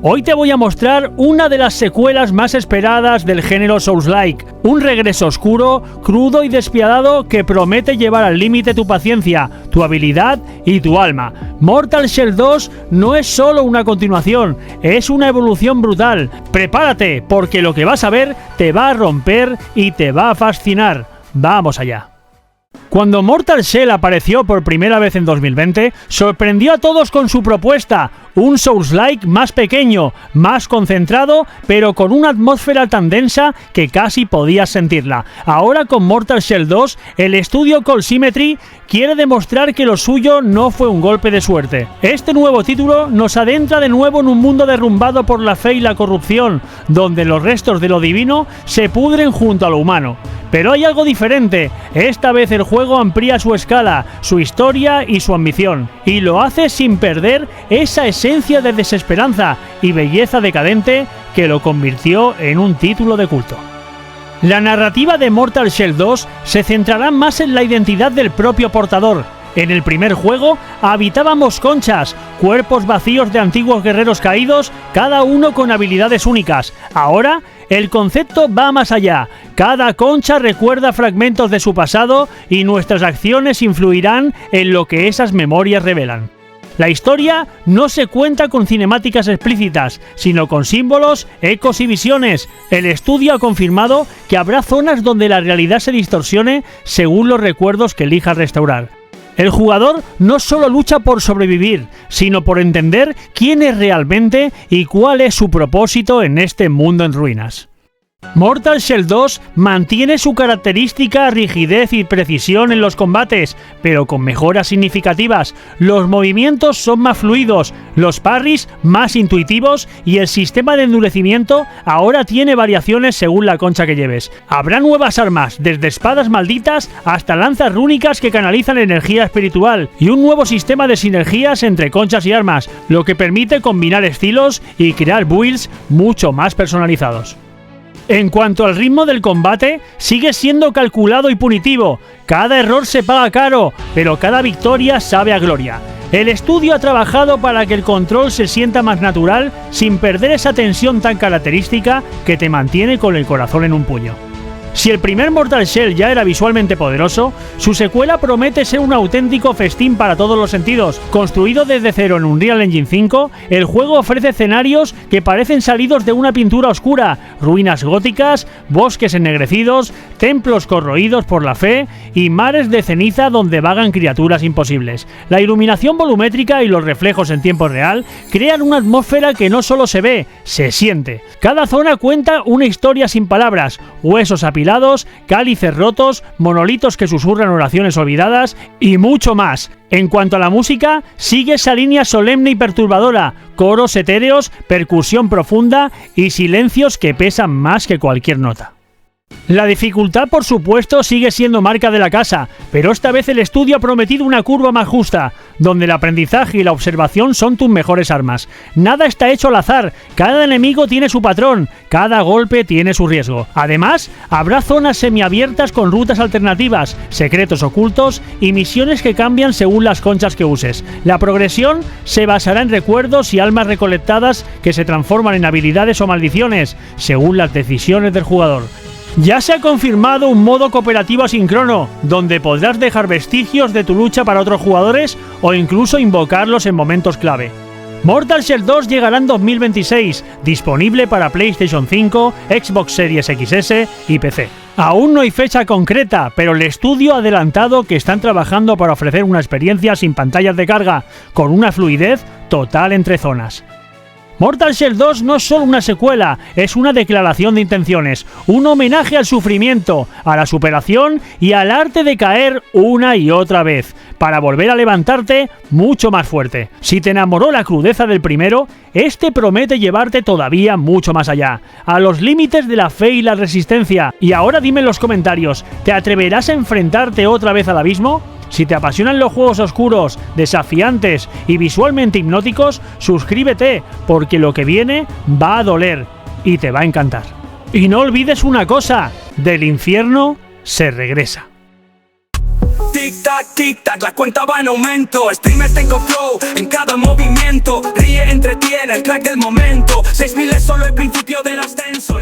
Hoy te voy a mostrar una de las secuelas más esperadas del género Souls-like, un regreso oscuro, crudo y despiadado que promete llevar al límite tu paciencia, tu habilidad y tu alma. Mortal Shell 2 no es solo una continuación, es una evolución brutal. Prepárate, porque lo que vas a ver te va a romper y te va a fascinar. ¡Vamos allá! Cuando Mortal Shell apareció por primera vez en 2020, sorprendió a todos con su propuesta, un Souls-like más pequeño, más concentrado, pero con una atmósfera tan densa que casi podías sentirla. Ahora con Mortal Shell 2, el estudio Cold Symmetry quiere demostrar que lo suyo no fue un golpe de suerte. Este nuevo título nos adentra de nuevo en un mundo derrumbado por la fe y la corrupción, donde los restos de lo divino se pudren junto a lo humano. Pero hay algo diferente, esta vez el juego amplía su escala, su historia y su ambición, y lo hace sin perder esa esencia de desesperanza y belleza decadente que lo convirtió en un título de culto. La narrativa de Mortal Shell 2 se centrará más en la identidad del propio portador. En el primer juego habitábamos conchas, cuerpos vacíos de antiguos guerreros caídos, cada uno con habilidades únicas. Ahora, el concepto va más allá. Cada concha recuerda fragmentos de su pasado y nuestras acciones influirán en lo que esas memorias revelan. La historia no se cuenta con cinemáticas explícitas, sino con símbolos, ecos y visiones. El estudio ha confirmado que habrá zonas donde la realidad se distorsione según los recuerdos que elija restaurar. El jugador no solo lucha por sobrevivir, sino por entender quién es realmente y cuál es su propósito en este mundo en ruinas. Mortal Shell 2 mantiene su característica rigidez y precisión en los combates, pero con mejoras significativas. Los movimientos son más fluidos, los parries más intuitivos y el sistema de endurecimiento ahora tiene variaciones según la concha que lleves. Habrá nuevas armas, desde espadas malditas hasta lanzas rúnicas que canalizan energía espiritual, y un nuevo sistema de sinergias entre conchas y armas, lo que permite combinar estilos y crear builds mucho más personalizados. En cuanto al ritmo del combate, sigue siendo calculado y punitivo. Cada error se paga caro, pero cada victoria sabe a gloria. El estudio ha trabajado para que el control se sienta más natural, sin perder esa tensión tan característica que te mantiene con el corazón en un puño. Si el primer Mortal Shell ya era visualmente poderoso, su secuela promete ser un auténtico festín para todos los sentidos. Construido desde cero en Unreal Engine 5, el juego ofrece escenarios que parecen salidos de una pintura oscura, ruinas góticas, bosques ennegrecidos, templos corroídos por la fe y mares de ceniza donde vagan criaturas imposibles. La iluminación volumétrica y los reflejos en tiempo real crean una atmósfera que no solo se ve, se siente. Cada zona cuenta una historia sin palabras, huesos apilados, cálices rotos, monolitos que susurran oraciones olvidadas y mucho más. En cuanto a la música, sigue esa línea solemne y perturbadora, coros etéreos, percusión profunda y silencios que pesan más que cualquier nota. La dificultad, por supuesto, sigue siendo marca de la casa, pero esta vez el estudio ha prometido una curva más justa, donde el aprendizaje y la observación son tus mejores armas. Nada está hecho al azar, cada enemigo tiene su patrón, cada golpe tiene su riesgo. Además, habrá zonas semiabiertas con rutas alternativas, secretos ocultos y misiones que cambian según las conchas que uses. La progresión se basará en recuerdos y almas recolectadas que se transforman en habilidades o maldiciones, según las decisiones del jugador. Ya se ha confirmado un modo cooperativo asíncrono, donde podrás dejar vestigios de tu lucha para otros jugadores o incluso invocarlos en momentos clave. Mortal Shell 2 llegará en 2026, disponible para PlayStation 5, Xbox Series XS y PC. Aún no hay fecha concreta, pero el estudio ha adelantado que están trabajando para ofrecer una experiencia sin pantallas de carga, con una fluidez total entre zonas. Mortal Shell 2 no es solo una secuela, es una declaración de intenciones, un homenaje al sufrimiento, a la superación y al arte de caer una y otra vez, para volver a levantarte mucho más fuerte. Si te enamoró la crudeza del primero, este promete llevarte todavía mucho más allá, a los límites de la fe y la resistencia. Y ahora dime en los comentarios, ¿te atreverás a enfrentarte otra vez al abismo? Si te apasionan los juegos oscuros, desafiantes y visualmente hipnóticos, suscríbete, porque lo que viene va a doler y te va a encantar. Y no olvides una cosa, del infierno se regresa. tic tac, la cuenta va en aumento. Streamers tengo flow en cada movimiento. Ríe, entretiene, el crack del momento. 6000 es solo el principio del ascenso.